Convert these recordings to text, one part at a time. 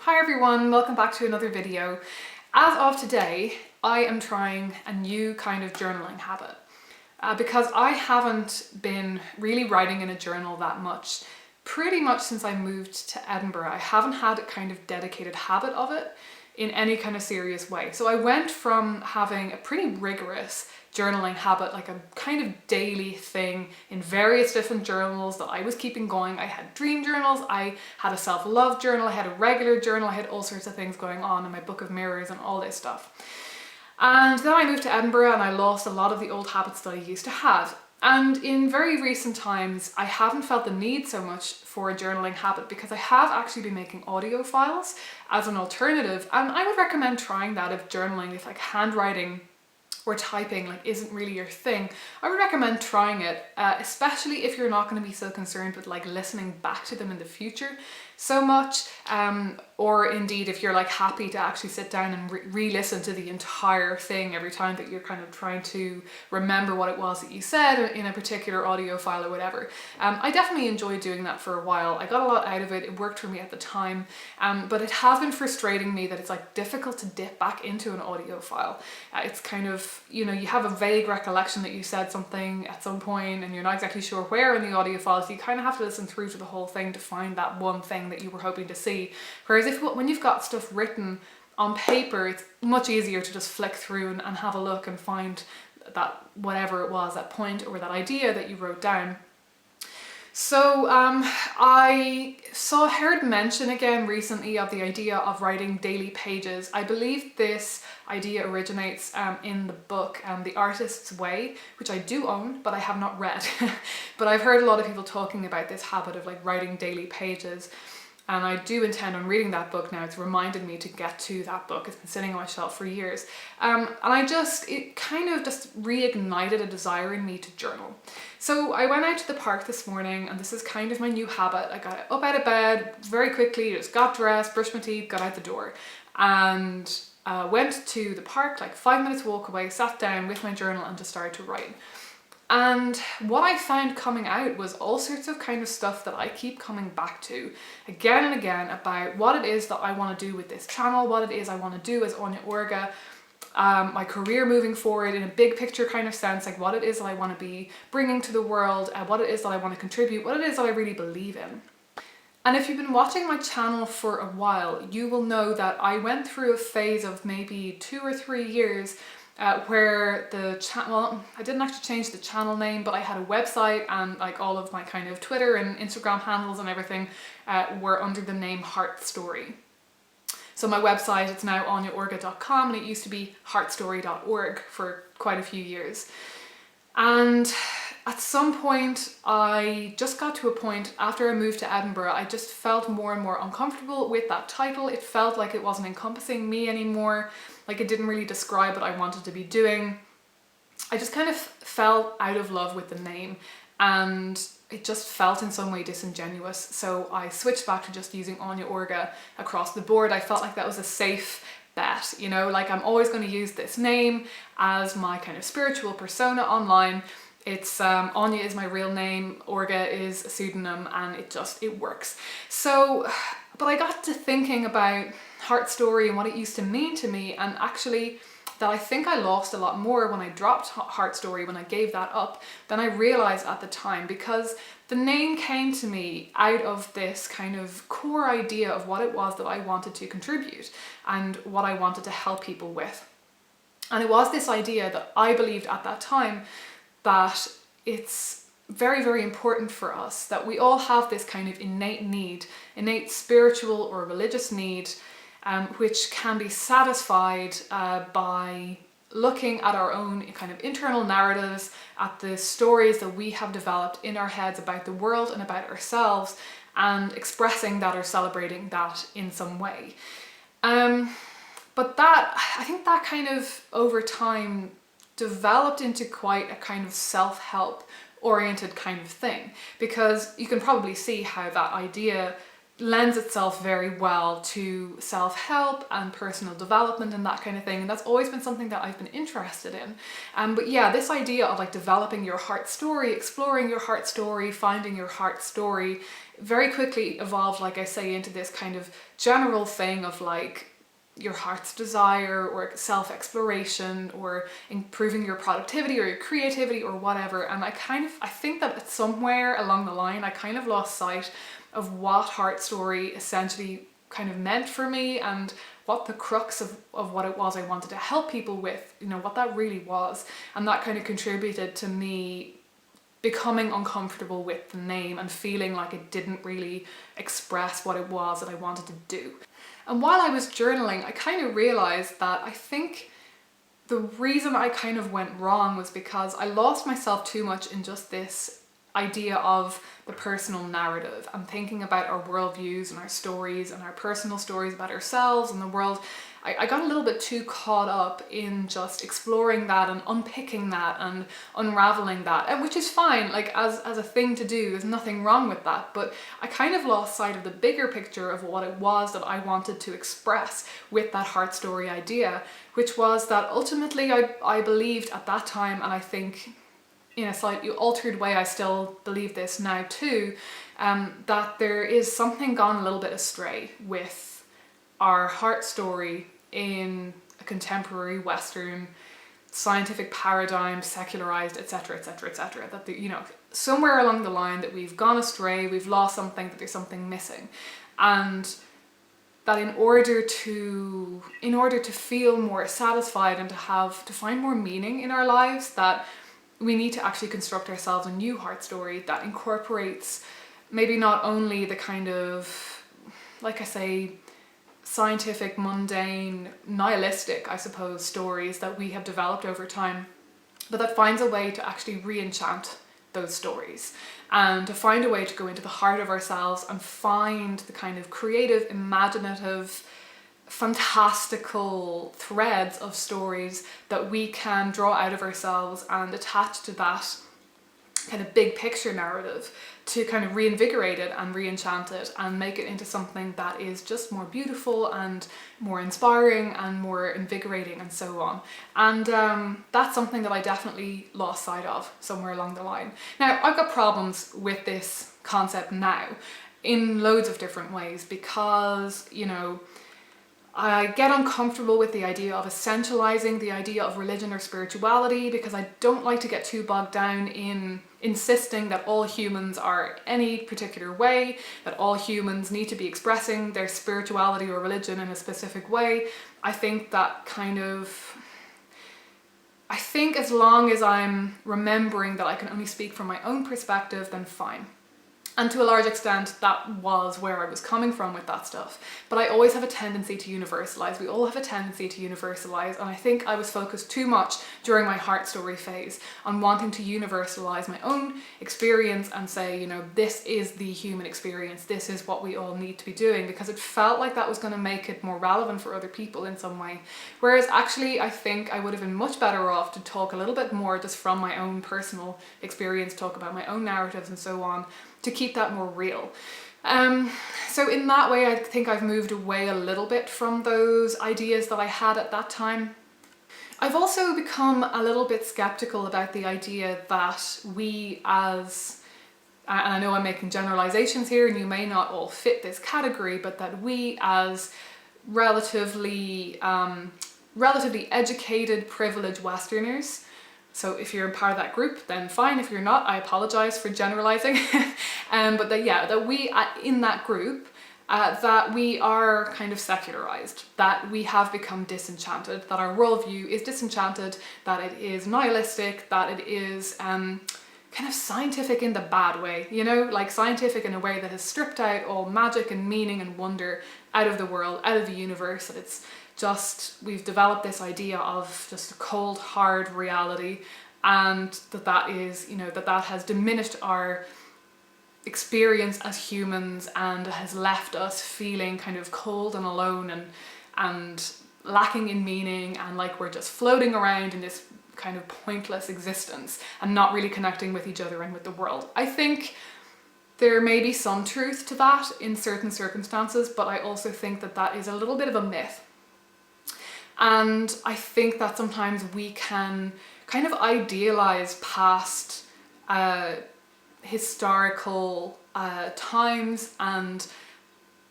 Hi everyone, welcome back to another video. As of today, I am trying a new kind of journaling habit because I haven't been really writing in a journal that much. Pretty much since I moved to Edinburgh, I haven't had a kind of dedicated habit of it in any kind of serious way. So I went from having a pretty rigorous journaling habit, like a kind of daily thing in various different journals that I was keeping going. I had dream journals, I had a self-love journal, I had a regular journal, I had all sorts of things going on in my book of mirrors and all this stuff. And then I moved to Edinburgh and I lost a lot of the old habits that I used to have. And in very recent times, I haven't felt the need so much for a journaling habit because I have actually been making audio files as an alternative. And I would recommend trying that if journaling, if like handwriting or typing like isn't really your thing. I would recommend trying it, especially if you're not going to be so concerned with like listening back to them in the future so much, or indeed if you're like happy to actually sit down and re-listen to the entire thing every time that you're kind of trying to remember what it was that you said in a particular audio file or whatever. I definitely enjoyed doing that for a while. I got a lot out of it. It worked for me at the time, but it has been frustrating me that it's like difficult to dip back into an audio file. It's kind of, you know, you have a vague recollection that you said something at some point and you're not exactly sure where in the audio file, so you kind of have to listen through to the whole thing to find that one thing that you were hoping to see. Whereas when you've got stuff written on paper, it's much easier to just flick through and have a look and find that whatever it was, that point or that idea that you wrote down. So I heard mention again recently of the idea of writing daily pages. I believe this idea originates in the book The Artist's Way, which I do own, but I have not read. But I've heard a lot of people talking about this habit of like writing daily pages. And I do intend on reading that book now. It's reminded me to get to that book. It's been sitting on my shelf for years. And it kind of just reignited a desire in me to journal. So I went out to the park this morning, and this is kind of my new habit. I got up out of bed very quickly, just got dressed, brushed my teeth, got out the door, and went to the park, like 5 minutes walk away, sat down with my journal and just started to write. And what I found coming out was all sorts of kind of stuff that I keep coming back to again and again about what it is that I want to do with this channel, what it is I want to do as Anya Orga, my career moving forward in a big picture kind of sense, like what it is that I want to be bringing to the world, what it is that I want to contribute, what it is that I really believe in. And if you've been watching my channel for a while, you will know that I went through a phase of maybe 2 or 3 years where the channel, I didn't actually change the channel name, but I had a website and like all of my kind of Twitter and Instagram handles and everything were under the name Heart Story. So my website, it's now anyaorga.com, and it used to be heartstory.org for quite a few years. And at some point, I just got to a point after I moved to Edinburgh, I just felt more and more uncomfortable with that title. It felt like it wasn't encompassing me anymore. Like it didn't really describe what I wanted to be doing. I just kind of fell out of love with the name, and it just felt in some way disingenuous. So I switched back to just using Anya Orga across the board. I felt like that was a safe bet, you know, like I'm always going to use this name as my kind of spiritual persona online. It's Anya is my real name, Orga is a pseudonym, and it works. So, but I got to thinking about Heart Story and what it used to mean to me, and actually that I think I lost a lot more when I dropped Heart Story, when I gave that up, than I realized at the time, because the name came to me out of this kind of core idea of what it was that I wanted to contribute and what I wanted to help people with. And it was this idea that I believed at that time that it's very, very important for us that we all have this kind of innate spiritual or religious need, which can be satisfied by looking at our own kind of internal narratives, at the stories that we have developed in our heads about the world and about ourselves, and expressing that or celebrating that in some way. But I think that kind of over time developed into quite a kind of self-help oriented kind of thing, because you can probably see how that idea lends itself very well to self-help and personal development and that kind of thing, and that's always been something that I've been interested in. But yeah, this idea of like developing your heart story, exploring your heart story, finding your heart story very quickly evolved, like I say, into this kind of general thing of like your heart's desire or self-exploration or improving your productivity or your creativity or whatever. And I think that somewhere along the line I kind of lost sight of what Heart Story essentially kind of meant for me, and what the crux of what it was I wanted to help people with, you know, what that really was. And that kind of contributed to me becoming uncomfortable with the name and feeling like it didn't really express what it was that I wanted to do. And while I was journaling, I kind of realized that I think the reason I kind of went wrong was because I lost myself too much in just this idea of the personal narrative and thinking about our worldviews and our stories and our personal stories about ourselves and the world. I got a little bit too caught up in just exploring that and unpicking that and unraveling that, which is fine, like as a thing to do, there's nothing wrong with that, but I kind of lost sight of the bigger picture of what it was that I wanted to express with that Heart Story idea, which was that ultimately I believed at that time, and I think in a slightly altered way I still believe this now too, that there is something gone a little bit astray with our heart story in a contemporary Western scientific paradigm, secularized, etc., etc., etc. That you know, somewhere along the line that we've gone astray, we've lost something, that there's something missing, and that in order to feel more satisfied and to find more meaning in our lives, that we need to actually construct ourselves a new heart story that incorporates maybe not only the kind of, like I say, scientific, mundane, nihilistic, I suppose, stories that we have developed over time, but that finds a way to actually re-enchant those stories and to find a way to go into the heart of ourselves and find the kind of creative, imaginative, fantastical threads of stories that we can draw out of ourselves and attach to that kind of big picture narrative to kind of reinvigorate it and re-enchant it and make it into something that is just more beautiful and more inspiring and more invigorating and so on. And that's something that I definitely lost sight of somewhere along the line. Now, I've got problems with this concept now in loads of different ways because, you know, I get uncomfortable with the idea of essentializing the idea of religion or spirituality because I don't like to get too bogged down in insisting that all humans are any particular way, that all humans need to be expressing their spirituality or religion in a specific way. I think as long as I'm remembering that I can only speak from my own perspective, then fine. And to a large extent, that was where I was coming from with that stuff. But I always have a tendency to universalize. We all have a tendency to universalize. And I think I was focused too much during my heart story phase on wanting to universalize my own experience and say, you know, this is the human experience. This is what we all need to be doing, because it felt like that was going to make it more relevant for other people in some way. Whereas actually, I think I would have been much better off to talk a little bit more just from my own personal experience, talk about my own narratives and so on, to keep that more real. So in that way, I think I've moved away a little bit from those ideas that I had at that time. I've also become a little bit skeptical about the idea that we as, and I know I'm making generalizations here and you may not all fit this category, but that we as relatively educated, privileged Westerners, so if you're a part of that group, then fine. If you're not, I apologize for generalizing. But that we in that group, that we are kind of secularized, that we have become disenchanted, that our worldview is disenchanted, that it is nihilistic, that it is kind of scientific in the bad way, you know, like scientific in a way that has stripped out all magic and meaning and wonder out of the world, out of the universe, that it's just, we've developed this idea of just a cold, hard reality, and that is, you know, that has diminished our experience as humans and has left us feeling kind of cold and alone and lacking in meaning, and like we're just floating around in this kind of pointless existence and not really connecting with each other and with the world. I think there may be some truth to that in certain circumstances, but I also think that that is a little bit of a myth. And I think that sometimes we can kind of idealize past historical times and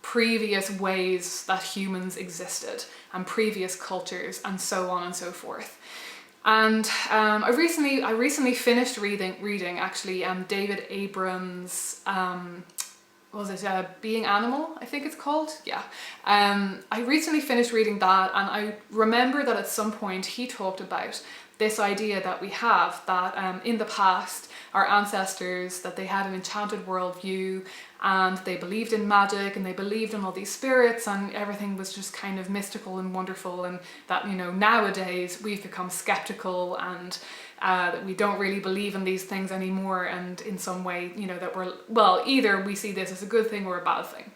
previous ways that humans existed and previous cultures and so on and so forth. And I recently finished reading actually David Abrams' Being Animal, I think it's called. Yeah. I recently finished reading that, and I remember that at some point he talked about this idea that we have that in the past, our ancestors, that they had an enchanted worldview and they believed in magic and they believed in all these spirits and everything was just kind of mystical and wonderful, and that, you know, nowadays we've become skeptical and that we don't really believe in these things anymore, and in some way, you know, that we're, well, either we see this as a good thing or a bad thing.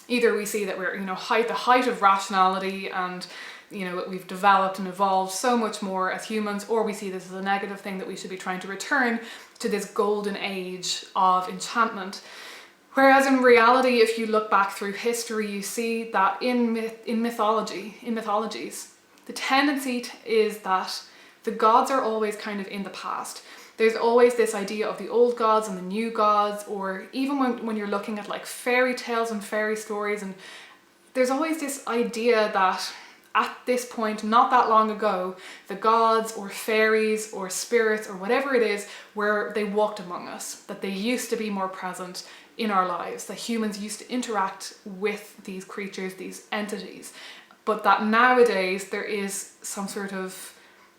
Either we see that we're, you know, the height of rationality and, you know, we've developed and evolved so much more as humans, or we see this as a negative thing, that we should be trying to return to this golden age of enchantment. Whereas in reality, if you look back through history, you see that in mythologies, the tendency is that the gods are always kind of in the past. There's always this idea of the old gods and the new gods, or even when you're looking at like fairy tales and fairy stories, and there's always this idea that at this point, not that long ago, the gods or fairies or spirits or whatever it is, where they walked among us, that they used to be more present in our lives, that humans used to interact with these creatures, these entities, but that nowadays there is some sort of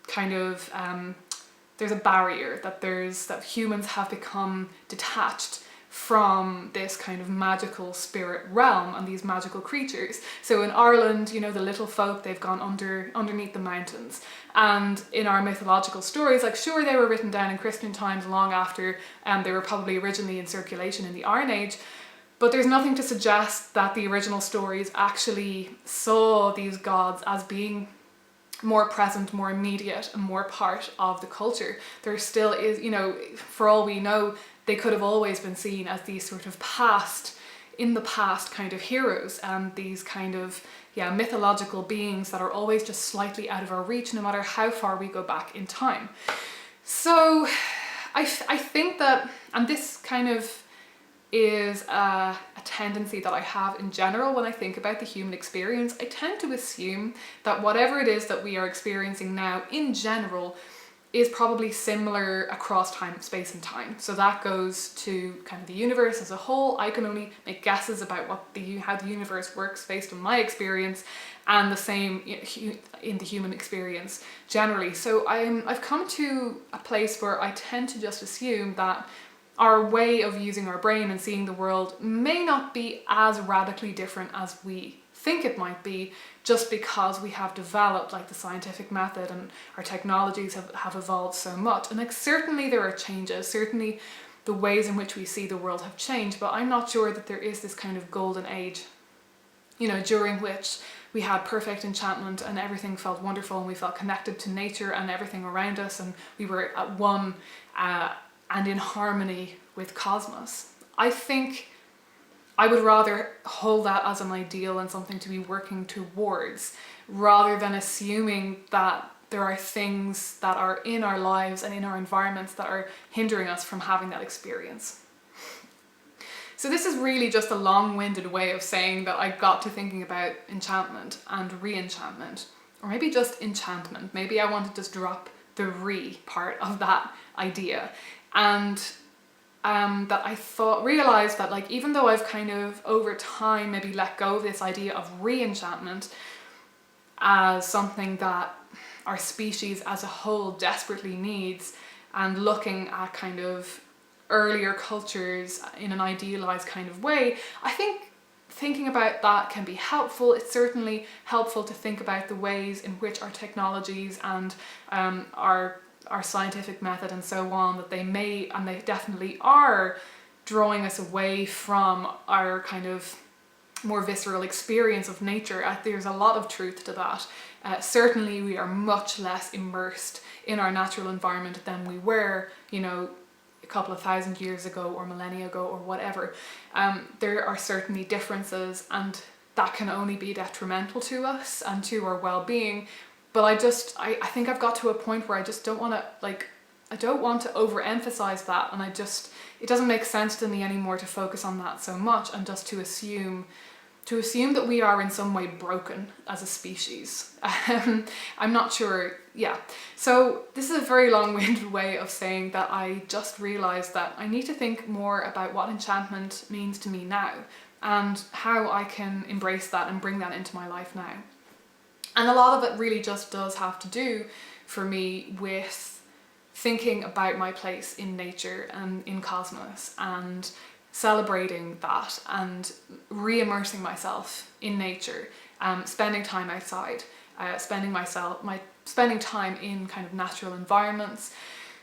kind of there's a barrier, that humans have become detached from this kind of magical spirit realm and these magical creatures. So in Ireland, you know, the little folk, they've gone underneath the mountains. And in our mythological stories, like, sure, they were written down in Christian times long after they were probably originally in circulation in the Iron Age, but there's nothing to suggest that the original stories actually saw these gods as being more present, more immediate, and more part of the culture. There still is, you know, for all we know, they could have always been seen as these sort of in the past kind of heroes, and these kind of, yeah, mythological beings that are always just slightly out of our reach, no matter how far we go back in time. So I think that, and this kind of is a tendency that I have in general when I think about the human experience, I tend to assume that whatever it is that we are experiencing now in general is probably similar across time, space and time. So that goes to kind of the universe as a whole. I can only make guesses about how the universe works based on my experience, and the same in the human experience generally. So I've come to a place where I tend to just assume that our way of using our brain and seeing the world may not be as radically different as we think it might be, just because we have developed like the scientific method and our technologies have evolved so much. And like, certainly there are changes, certainly the ways in which we see the world have changed, but I'm not sure that there is this kind of golden age, you know, during which we had perfect enchantment and everything felt wonderful and we felt connected to nature and everything around us, and we were at one and in harmony with cosmos. I think I would rather hold that as an ideal and something to be working towards, rather than assuming that there are things that are in our lives and in our environments that are hindering us from having that experience. So this is really just a long-winded way of saying that I got to thinking about enchantment and re-enchantment, or maybe just enchantment. Maybe I want to just drop the re part of that idea. And that I realized that, like, even though I've kind of over time maybe let go of this idea of re-enchantment as something that our species as a whole desperately needs, and looking at kind of earlier cultures in an idealized kind of way, I think thinking about that can be helpful. It's certainly helpful to think about the ways in which our technologies and our scientific method and so on, that they may, and they definitely are, drawing us away from our kind of more visceral experience of nature. There's a lot of truth to that. Certainly we are much less immersed in our natural environment than we were, you know, a couple of thousand years ago or millennia ago or whatever. There are certainly differences, and that can only be detrimental to us and to our well-being. But I think I've got to a point where I just don't want to like I don't want to overemphasize that, and it doesn't make sense to me anymore to focus on that so much and just to assume that we are in some way broken as a species. I'm not sure, yeah. So this is a very long-winded way of saying that I just realised that I need to think more about what enchantment means to me now and how I can embrace that and bring that into my life now. And a lot of it really just does have to do, for me, with thinking about my place in nature and in cosmos and celebrating that and re-immersing myself in nature, spending time outside, spending time in kind of natural environments,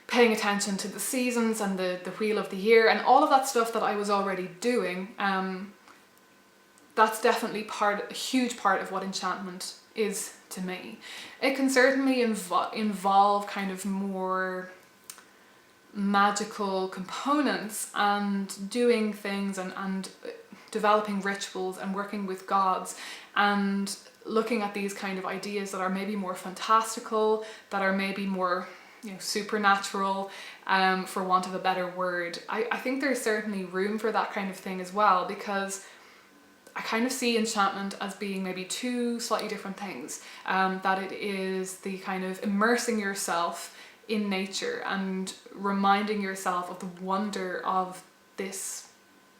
paying attention to the seasons and the wheel of the year and all of that stuff that I was already doing. That's definitely a huge part of what enchantment is to me. It can certainly involve kind of more magical components and doing things and developing rituals and working with gods and looking at these kind of ideas that are maybe more fantastical, that are maybe more, supernatural, for want of a better word. I think there's certainly room for that kind of thing as well, because I kind of see enchantment as being maybe two slightly different things. That it is the kind of immersing yourself in nature and reminding yourself of the wonder of this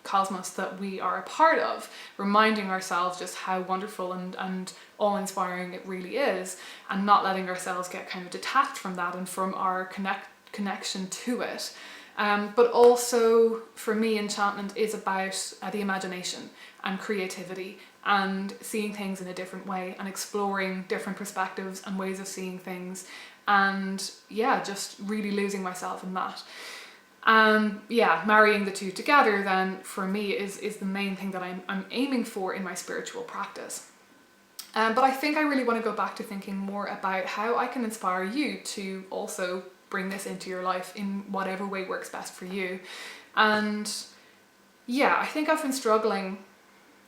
cosmos that we are a part of, reminding ourselves just how wonderful and awe-inspiring it really is, and not letting ourselves get kind of detached from that and from our connection to it. But also, for me, enchantment is about the imagination and creativity and seeing things in a different way and exploring different perspectives and ways of seeing things, and just really losing myself in that. Marrying the two together then for me is the main thing that I'm aiming for in my spiritual practice. But I think I really want to go back to thinking more about how I can inspire you to also bring this into your life in whatever way works best for you. And I think I've been struggling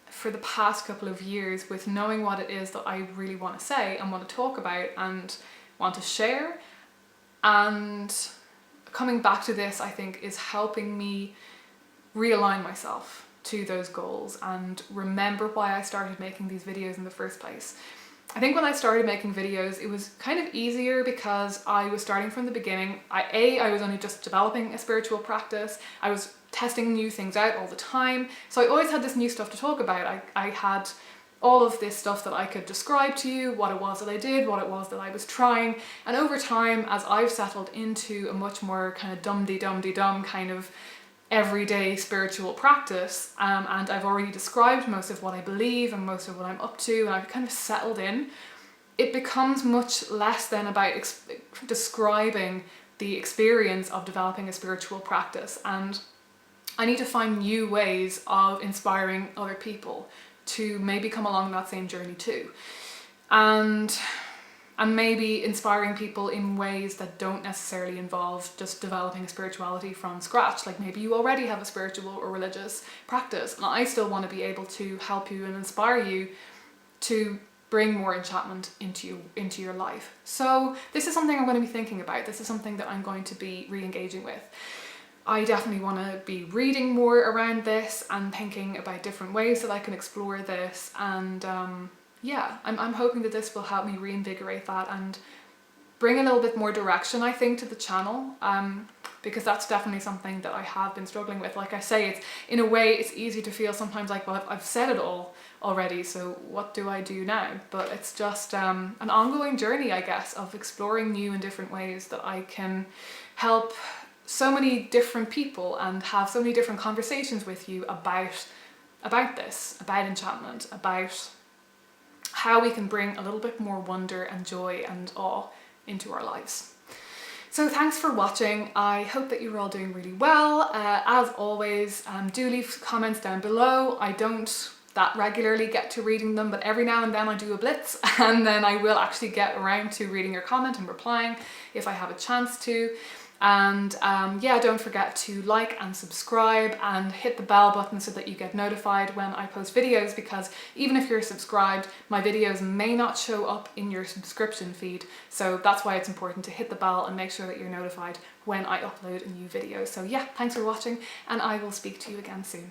for the past couple of years with knowing what it is that I really want to say and want to talk about and want to share. And coming back to this, I think, is helping me realign myself to those goals and remember why I started making these videos in the first place. I think when I started making videos, it was kind of easier because I was starting from the beginning. I was only just developing a spiritual practice. I was testing new things out all the time. So I always had this new stuff to talk about. I had all of this stuff that I could describe to you, what it was that I did, what it was that I was trying. And over time, as I've settled into a much more kind of dum-de-dum-de-dum kind of everyday spiritual practice, and I've already described most of what I believe and most of what I'm up to, and I've kind of settled in, it becomes much less than about describing the experience of developing a spiritual practice. And I need to find new ways of inspiring other people to maybe come along that same journey too. And maybe inspiring people in ways that don't necessarily involve just developing spirituality from scratch. Like maybe you already have a spiritual or religious practice, and I still want to be able to help you and inspire you to bring more enchantment into your life. So this is something I'm going to be thinking about. This is something that I'm going to be re-engaging with. I definitely want to be reading more around this and thinking about different ways that I can explore this, and I'm hoping that this will help me reinvigorate that and bring a little bit more direction, I think, to the channel, because that's definitely something that I have been struggling with. Like I say, in a way it's easy to feel sometimes like, well, I've said it all already, so what do I do now? But it's just an ongoing journey, I guess, of exploring new and different ways that I can help so many different people and have so many different conversations with you about this, about enchantment, about how we can bring a little bit more wonder and joy and awe into our lives. So thanks for watching. I hope that you're all doing really well. As always, do leave comments down below. I don't that regularly get to reading them, but every now and then I do a blitz, and then I will actually get around to reading your comment and replying if I have a chance to. And yeah, don't forget to like and subscribe and hit the bell button so that you get notified when I post videos, because even if you're subscribed, my videos may not show up in your subscription feed. So that's why it's important to hit the bell and make sure that you're notified when I upload a new video. So yeah, thanks for watching, and I will speak to you again soon.